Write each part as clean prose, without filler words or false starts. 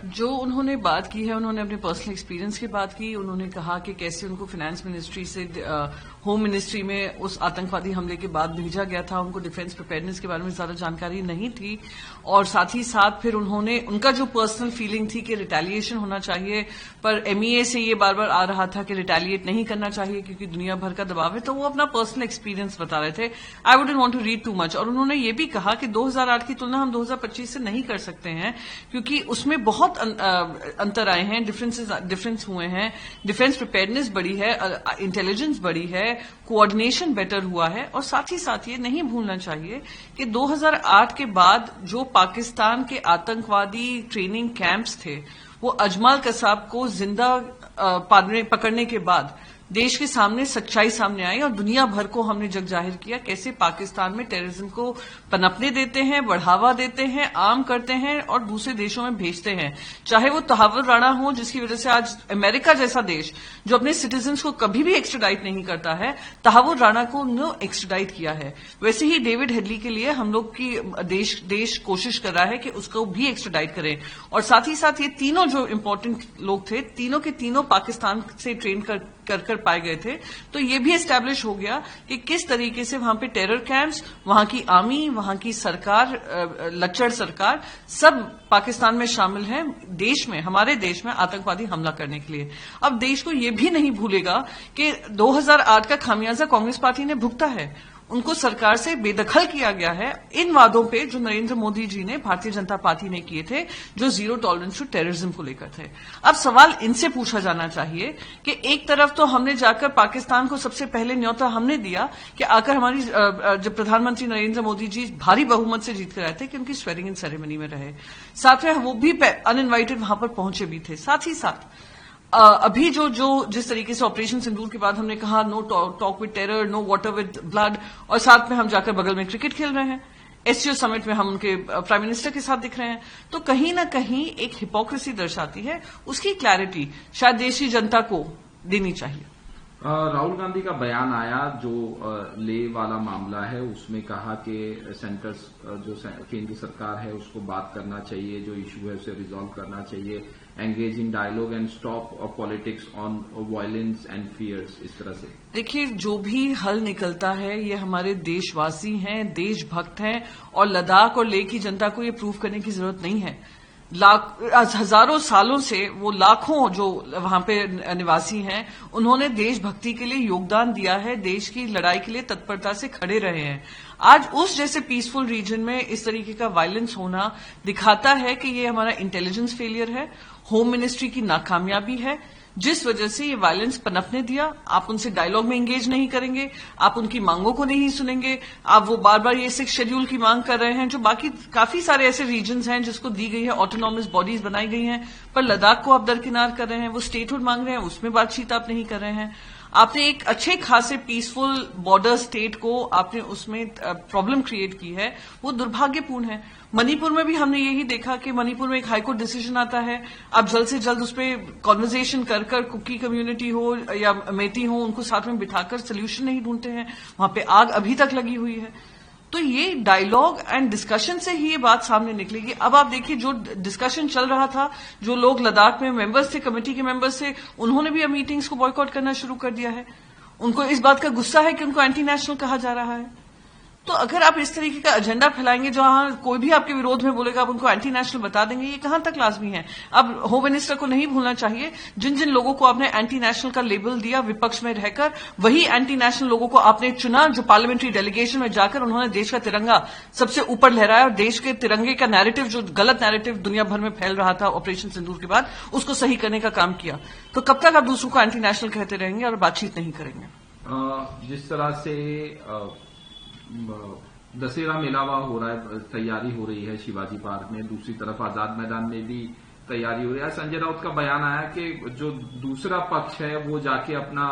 जो उन्होंने बात की है, उन्होंने अपने पर्सनल एक्सपीरियंस की बात की। उन्होंने कहा कि कैसे उनको फाइनेंस मिनिस्ट्री से होम मिनिस्ट्री में उस आतंकवादी हमले के बाद भेजा गया था। उनको डिफेंस प्रिपेयर्डनेस के बारे में ज्यादा जानकारी नहीं थी, और साथ ही साथ फिर उन्होंने उनका जो पर्सनल फीलिंग थी कि रिटेलिएशन होना चाहिए, पर एमईए से ये बार बार आ रहा था कि रिटेलिएट नहीं करना चाहिए क्योंकि दुनिया भर का दबाव है। तो वो अपना पर्सनल एक्सपीरियंस बता रहे थे। I wouldn't want to read too much. और उन्होंने ये भी कहा कि 2008 की तुलना हम 2025 से नहीं कर सकते हैं क्योंकि उसमें बहुत अंतर आए हैं, डिफरेंस हुए हैं। डिफेंस प्रिपेयर्डनेस बढ़ी है, इंटेलिजेंस बढ़ी है, कोऑर्डिनेशन बेटर हुआ है। और साथ ही साथ ये नहीं भूलना चाहिए कि 2008 के बाद जो पाकिस्तान के आतंकवादी ट्रेनिंग कैंप्स थे, वो अजमल कसाब को जिंदा पकड़ने के बाद देश के सामने सच्चाई सामने आई और दुनिया भर को हमने जग जाहिर किया कैसे पाकिस्तान में टेररिज्म को पनपने देते हैं, बढ़ावा देते हैं, आम करते हैं और दूसरे देशों में भेजते हैं। चाहे वो तहावुर राणा हो, जिसकी वजह से आज अमेरिका जैसा देश जो अपने सिटीजन्स को कभी भी एक्स्ट्राडाइट नहीं करता है, तहावुर राणा को उन्होंने एक्स्ट्राडाइट किया है। वैसे ही डेविड हेडली के लिए हम लोग की देश कोशिश कर रहा है कि उसको भी एक्स्ट्राडाइट करें। और साथ ही साथ ये तीनों जो इम्पोर्टेंट लोग थे, तीनों के तीनों पाकिस्तान से ट्रेन कर पाए गए थे। तो ये भी एस्टैब्लिश हो गया कि किस तरीके से वहां पे टेरर कैंप्स, वहां की आर्मी, वहां की सरकार, लच्चड़ सरकार, सब पाकिस्तान में शामिल है देश में, हमारे देश में आतंकवादी हमला करने के लिए। अब देश को ये भी नहीं भूलेगा कि 2008 का खामियाजा कांग्रेस पार्टी ने भुगता है। उनको सरकार से बेदखल किया गया है इन वादों पे जो नरेंद्र मोदी जी ने, भारतीय जनता पार्टी ने किए थे, जो जीरो टॉलरेंस टू टेररिज्म को लेकर थे। अब सवाल इनसे पूछा जाना चाहिए कि एक तरफ तो हमने जाकर पाकिस्तान को सबसे पहले न्योता हमने दिया कि आकर हमारी जब प्रधानमंत्री नरेंद्र मोदी जी भारी बहुमत से जीत कर आए थे कि उनकी स्वेरिंग इन सेरेमनी में रहे, साथ में वो भी अनइनवाइटेड वहां पर पहुंचे भी थे। साथ ही साथ अभी जिस तरीके से ऑपरेशन सिंदूर के बाद हमने कहा no talk with terror, no water with blood, और साथ में हम जाकर बगल में क्रिकेट खेल रहे हैं, एससीओ समिट में हम उनके प्राइम मिनिस्टर के साथ दिख रहे हैं, तो कहीं ना कहीं एक हिपोक्रेसी दर्शाती है। उसकी क्लैरिटी शायद देश की जनता को देनी चाहिए। राहुल गांधी का बयान आया जो ले वाला मामला है, उसमें कहा कि जो केंद्र सरकार है उसको बात करना चाहिए, जो इशू है उसे रिजॉल्व करना चाहिए, engage in dialogue and stop politics on violence and fears. इस तरह से देखिए, जो भी हल निकलता है ये हमारे देशवासी हैं, देशभक्त हैं, और लद्दाख और लेह की जनता को ये प्रूव करने की जरूरत नहीं है। हजारों सालों से वो लाखों जो वहां पे निवासी हैं, उन्होंने देशभक्ति के लिए योगदान दिया है, देश की लड़ाई के लिए तत्परता से खड़े रहे हैं। आज उस जैसे पीसफुल रीजन में इस तरीके का वायलेंस होना दिखाता है कि ये हमारा इंटेलिजेंस फेलियर है, होम मिनिस्ट्री की नाकामयाबी है, जिस वजह से ये वायलेंस पनपने दिया। आप उनसे डायलॉग में एंगेज नहीं करेंगे, आप उनकी मांगों को नहीं सुनेंगे, आप वो बार बार ये 6 शेड्यूल की मांग कर रहे हैं, जो बाकी काफी सारे ऐसे रीजन्स हैं जिसको दी गई है, ऑटोनॉमस बॉडीज बनाई गई हैं, पर लद्दाख को आप दरकिनार कर रहे हैं। वो स्टेटहुड मांग रहे हैं, उसमें बातचीत आप नहीं कर रहे हैं। आपने एक अच्छे खासे पीसफुल बॉर्डर स्टेट को आपने उसमें प्रॉब्लम क्रिएट की है, वो दुर्भाग्यपूर्ण है। मणिपुर में भी हमने यही देखा कि मणिपुर में एक हाईकोर्ट डिसीजन आता है, आप जल्द से जल्द उस पर कॉन्वर्जेशन कर कुकी कम्युनिटी हो या मेटी हो, उनको साथ में बिठाकर सोल्यूशन नहीं ढूंढते हैं, वहां पे आग अभी तक लगी हुई है। तो ये डायलॉग एंड डिस्कशन से ही ये बात सामने निकलेगी। अब आप देखिए, जो डिस्कशन चल रहा था, जो लोग लद्दाख में मेंबर्स थे, कमेटी के मेंबर्स थे, उन्होंने भी अब मीटिंग्स को बॉयकॉट करना शुरू कर दिया है। उनको इस बात का गुस्सा है कि उनको एंटी नेशनल कहा जा रहा है। तो अगर आप इस तरीके का एजेंडा फैलाएंगे, जहां कोई भी आपके विरोध में बोलेगा आप उनको एंटी नेशनल बता देंगे, ये कहां तक लाजमी है। अब होम मिनिस्टर को नहीं भूलना चाहिए, जिन जिन लोगों को आपने एंटी नेशनल का लेबल दिया विपक्ष में रहकर, वही एंटी नेशनल लोगों को आपने चुना जो पार्लियामेंट्री डेलीगेशन में जाकर उन्होंने देश का तिरंगा सबसे ऊपर लहराया और देश के तिरंगे का नैरेटिव, जो गलत नैरेटिव दुनिया भर में फैल रहा था ऑपरेशन सिंदूर के बाद, उसको सही करने का काम किया। तो कब तक आप दूसरों को एंटी नेशनल कहते रहेंगे और बातचीत नहीं करेंगे। जिस तरह से दशहरा मेलावा हो रहा है, तैयारी हो रही है शिवाजी पार्क में, दूसरी तरफ आजाद मैदान में भी तैयारी हो रही है। संजय राउत का बयान आया कि जो दूसरा पक्ष है वो जाके अपना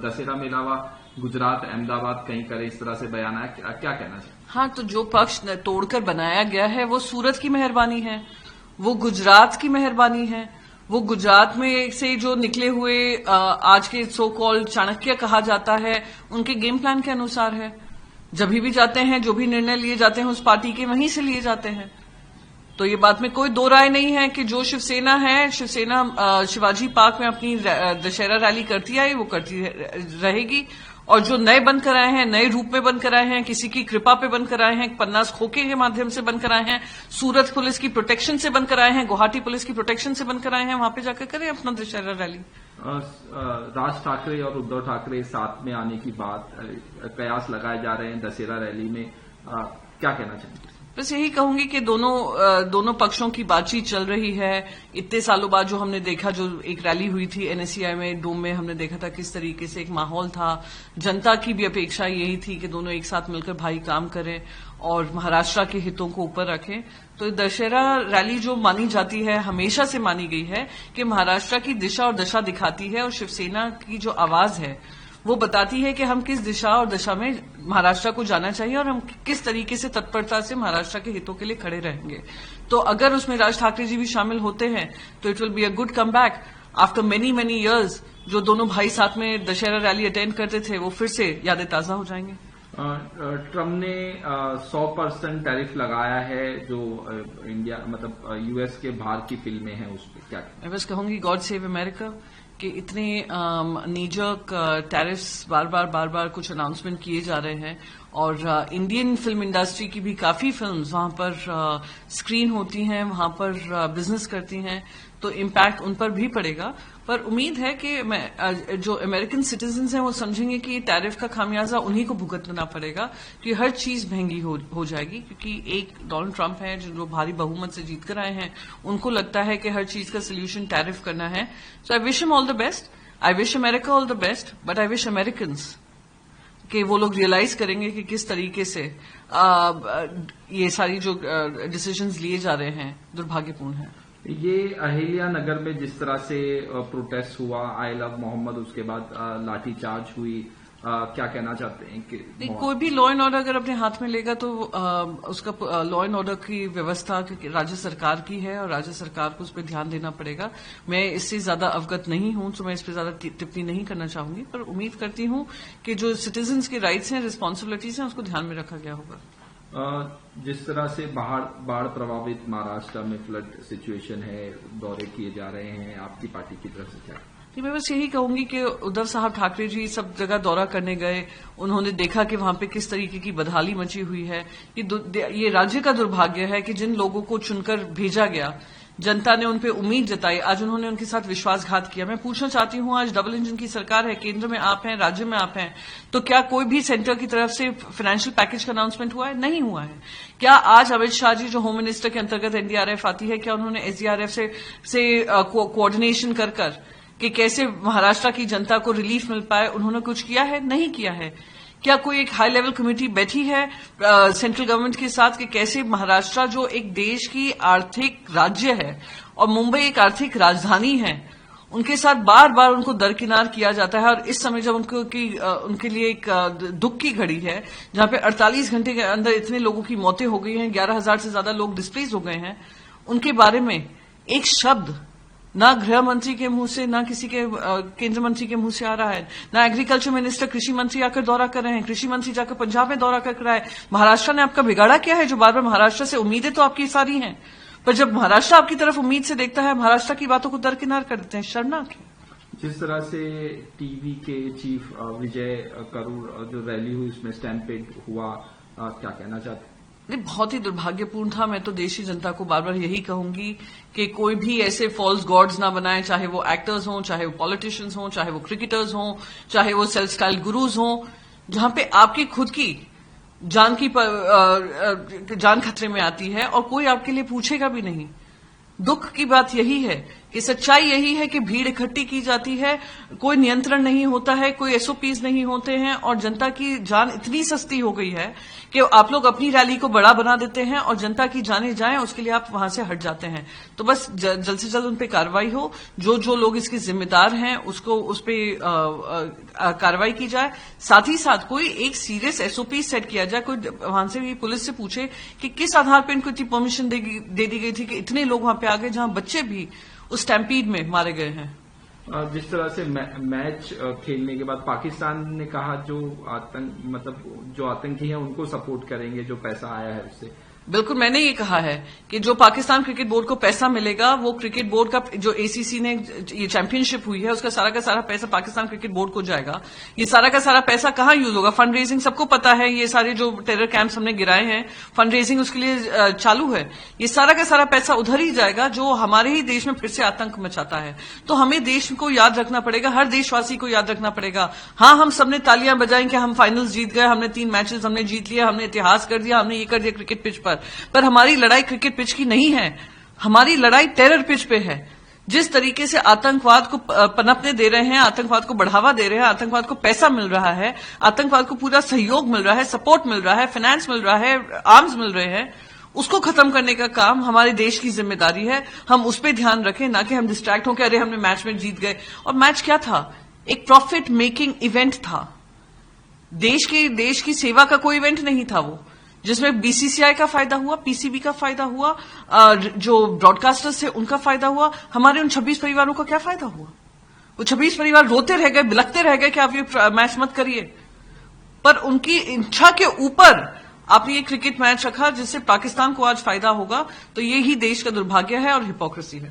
दशहरा मेलावा गुजरात, अहमदाबाद कहीं करे, इस तरह से बयान आया। क्या कहना चाहिए? हाँ, तो जो पक्ष तोड़कर बनाया गया है वो सूरत की मेहरबानी है, वो गुजरात की मेहरबानी है, वो गुजरात में से जो निकले हुए आज के सो कॉल्ड चाणक्य कहा जाता है, उनके गेम प्लान के अनुसार है। जब भी जाते हैं, जो भी निर्णय लिए जाते हैं उस पार्टी के, वहीं से लिए जाते हैं। तो ये बात में कोई दो राय नहीं है कि जो शिवसेना है, शिवसेना शिवाजी पार्क में अपनी दशहरा रैली करती आई, वो करती रहेगी। और जो नए बन कर आए हैं, नए रूप में बन कर आए हैं, किसी की कृपा पे बन कर आए हैं, पन्नास खोखे के माध्यम से बनकर आए हैं, सूरत पुलिस की प्रोटेक्शन से बनकर आए हैं, गुवाहाटी पुलिस की प्रोटेक्शन से बनकर आए हैं, वहां पे जाकर करें अपना दशहरा रैली। राज ठाकरे और उद्धव ठाकरे साथ में आने की बात, कयास लगाए जा रहे हैं दशहरा रैली में, क्या कहना चाहिए? बस यही कहूंगी कि दोनों पक्षों की बातचीत चल रही है। इतने सालों बाद जो हमने देखा, जो एक रैली हुई थी एनएससीआई में, डोम में, हमने देखा था किस तरीके से एक माहौल था। जनता की भी अपेक्षा यही थी कि दोनों एक साथ मिलकर भाई काम करें और महाराष्ट्र के हितों को ऊपर रखें। तो दशहरा रैली जो मानी जाती है, हमेशा से मानी गई है कि महाराष्ट्र की दिशा और दशा दिखाती है, और शिवसेना की जो आवाज है वो बताती है कि हम किस दिशा और दशा में महाराष्ट्र को जाना चाहिए और हम किस तरीके से तत्परता से महाराष्ट्र के हितों के लिए खड़े रहेंगे। तो अगर उसमें राज ठाकरे जी भी शामिल होते हैं तो it will be a good come back after many years. जो दोनों भाई साथ में दशहरा रैली अटेंड करते थे, वो फिर से यादें ताजा हो जाएंगे। ट्रम्प ने 100% टैरिफ लगाया है जो इंडिया मतलब यूएस के बाहर की फिल्में हैं उस पर, क्या? मैं बस कहूंगी गॉड सेव अमेरिका कि इतने नीजक टैरिफ्स बार बार कुछ अनाउंसमेंट किए जा रहे हैं, और इंडियन फिल्म इंडस्ट्री की भी काफी फिल्म्स वहां पर स्क्रीन होती हैं, वहां पर बिजनेस करती हैं, तो इम्पैक्ट उन पर भी पड़ेगा। पर उम्मीद है कि जो अमेरिकन सिटीजन्स हैं वो समझेंगे कि टैरिफ का खामियाजा उन्हीं को भुगतना पड़ेगा, कि हर चीज महंगी हो जाएगी। क्योंकि एक डोनाल्ड ट्रंप है जो भारी बहुमत से जीत कर आए हैं, उनको लगता है कि हर चीज का सोल्यूशन टैरिफ करना है। So I wish him all the best, I wish America all the best, but I wish Americans कि वो लोग रियलाइज करेंगे कि किस तरीके से ये सारी जो डिसीजंस लिए जा रहे हैं दुर्भाग्यपूर्ण है। ये अहिल्या नगर में जिस तरह से प्रोटेस्ट हुआ, आई लव मोहम्मद, उसके बाद लाठीचार्ज हुई, क्या कहना चाहते हैं कि कोई भी लॉ एंड ऑर्डर अगर अपने हाथ में लेगा तो उसका लॉ एंड ऑर्डर की व्यवस्था राज्य सरकार की है और राज्य सरकार को उस पर ध्यान देना पड़ेगा। मैं इससे ज्यादा अवगत नहीं हूं तो मैं इस पर ज्यादा टिप्पणी नहीं करना चाहूंगी, पर उम्मीद करती हूं कि जो सिटीजन्स के राइट्स हैं, रिस्पॉन्सिबिलिटीज हैं, उसको ध्यान में रखा गया होगा। जिस तरह से बाढ़ प्रभावित महाराष्ट्र में फ्लड सिचुएशन है, दौरे किए जा रहे हैं, आपकी पार्टी की तरफ से क्या? मैं बस यही कहूंगी कि उद्धव साहब ठाकरे जी सब जगह दौरा करने गए, उन्होंने देखा कि वहां पे किस तरीके की बदहाली मची हुई है। ये राज्य का दुर्भाग्य है कि जिन लोगों को चुनकर भेजा गया, जनता ने उन पे उम्मीद जताई, आज उन्होंने उनके साथ विश्वासघात किया। मैं पूछना चाहती हूं, आज डबल इंजन की सरकार है, केंद्र में आप हैं, राज्य में आप हैं, तो क्या कोई भी सेंटर की तरफ से फाइनेंशियल पैकेज का अनाउंसमेंट हुआ है? नहीं हुआ है। क्या आज अमित शाह जी जो होम मिनिस्टर के अंतर्गत एनडीआरएफ आती है, क्या उन्होंने एसडीआरएफ से कोऑर्डिनेशन कर कि कैसे महाराष्ट्र की जनता को रिलीफ मिल पाए, उन्होंने कुछ किया है? नहीं किया है। क्या कोई एक हाई लेवल कमेटी बैठी है सेंट्रल गवर्नमेंट के साथ कि कैसे महाराष्ट्र जो एक देश की आर्थिक राज्य है और मुंबई एक आर्थिक राजधानी है, उनके साथ बार बार उनको दरकिनार किया जाता है। और इस समय जब उनके लिए एक दुख की घड़ी है, जहां पे 48 घंटे के अंदर इतने लोगों की मौतें हो गई हैं, 11,000 से ज्यादा लोग डिस्प्लेस हो गए हैं, उनके बारे में एक शब्द ना गृह मंत्री के मुंह से, ना किसी के केंद्र मंत्री के मुंह से आ रहा है, ना एग्रीकल्चर मिनिस्टर, कृषि मंत्री आकर दौरा कर रहे हैं, कृषि मंत्री जाकर पंजाब में दौरा कर रहा है। महाराष्ट्र ने आपका बिगाड़ा क्या है जो बार बार महाराष्ट्र से उम्मीदें तो आपकी सारी हैं, पर जब महाराष्ट्र आपकी तरफ उम्मीद से देखता है, महाराष्ट्र की बातों को दरकिनार कर देते हैं। शर्मनाक है। जिस तरह से टीवी के चीफ विजय करूर जो रैली हुई उसमें स्टैम्पेड हुआ, क्या कहना चाहते हैं? बहुत ही दुर्भाग्यपूर्ण था। मैं तो देशी जनता को बार बार यही कहूंगी कि कोई भी ऐसे फॉल्स गॉड्स ना बनाए, चाहे वो एक्टर्स हों, चाहे वो पॉलिटिशियंस हों, चाहे वो क्रिकेटर्स हों, चाहे वो सेल्फ स्टाइल गुरुज हों, जहां पे आपकी खुद की जान खतरे में आती है और कोई आपके लिए पूछेगा भी नहीं। दुख की बात यही है कि सच्चाई यही है कि भीड़ इकट्ठी की जाती है, कोई नियंत्रण नहीं होता है, कोई एसओपीज नहीं होते हैं, और जनता की जान इतनी सस्ती हो गई है कि आप लोग अपनी रैली को बड़ा बना देते हैं और जनता की जाने जाएं उसके लिए आप वहां से हट जाते हैं। तो बस जल्द से जल्द उन पे कार्रवाई हो, जो लोग इसके जिम्मेदार हैं उसको उस पे कार्रवाई की जाए। साथ ही साथ कोई एक सीरियस एसओपी सेट किया जाए, कोई वहां से भी पुलिस से पूछे कि किस आधार पर इनको इतनी परमिशन दे दी गई थी कि इतने लोग वहां पे आ गए, जहां बच्चे भी उस स्टैम्पीड में मारे गए हैं। जिस तरह से मैच खेलने के बाद पाकिस्तान ने कहा जो आतंकी हैं उनको सपोर्ट करेंगे, जो पैसा आया है उससे, बिल्कुल, मैंने ये कहा है कि जो पाकिस्तान क्रिकेट बोर्ड को पैसा मिलेगा वो क्रिकेट बोर्ड का जो एसीसी ने ये चैंपियनशिप हुई है उसका सारा का सारा पैसा पाकिस्तान क्रिकेट बोर्ड को जाएगा। ये सारा का सारा पैसा कहाँ यूज होगा? फंड रेजिंग, सबको पता है, ये सारे जो टेरर कैंप्स हमने गिराए हैं फंड रेजिंग उसके लिए चालू है। ये सारा का सारा पैसा उधर ही जाएगा जो हमारे ही देश में फिर से आतंक मचाता है। तो हमें देश को याद रखना पड़ेगा, हर देशवासी को याद रखना पड़ेगा। हाँ, हम सबने तालियां बजाई कि हम फाइनल्स जीत गए, हमने 3 मैचेस हमने जीत लिया, हमने इतिहास कर दिया, हमने ये कर दिया क्रिकेट पिच पर हमारी लड़ाई क्रिकेट पिच की नहीं है, हमारी लड़ाई टेरर पिच पे है। जिस तरीके से आतंकवाद को पनपने दे रहे हैं, आतंकवाद को बढ़ावा दे रहे हैं, आतंकवाद को पैसा मिल रहा है, आतंकवाद को पूरा सहयोग मिल रहा है, सपोर्ट मिल रहा है, फाइनेंस मिल रहा है, आर्म्स मिल रहे हैं, उसको खत्म करने का काम हमारे देश की जिम्मेदारी है। हम उस पर ध्यान रखें, ना कि हम डिस्ट्रैक्ट हों कि अरे हमने मैच में जीत गए। और मैच क्या था? एक प्रॉफिट मेकिंग इवेंट था, देश की सेवा का कोई इवेंट नहीं था वो, जिसमें बीसीसीआई का फायदा हुआ, पीसीबी का फायदा हुआ, जो ब्रॉडकास्टर्स थे उनका फायदा हुआ। हमारे उन 26 परिवारों का क्या फायदा हुआ? वो 26 परिवार रोते रह गए, बिलखते रह गए कि आप ये मैच मत करिए, पर उनकी इच्छा के ऊपर आपने ये क्रिकेट मैच रखा जिससे पाकिस्तान को आज फायदा होगा। तो ये ही देश का दुर्भाग्य है और हिपोक्रेसी है।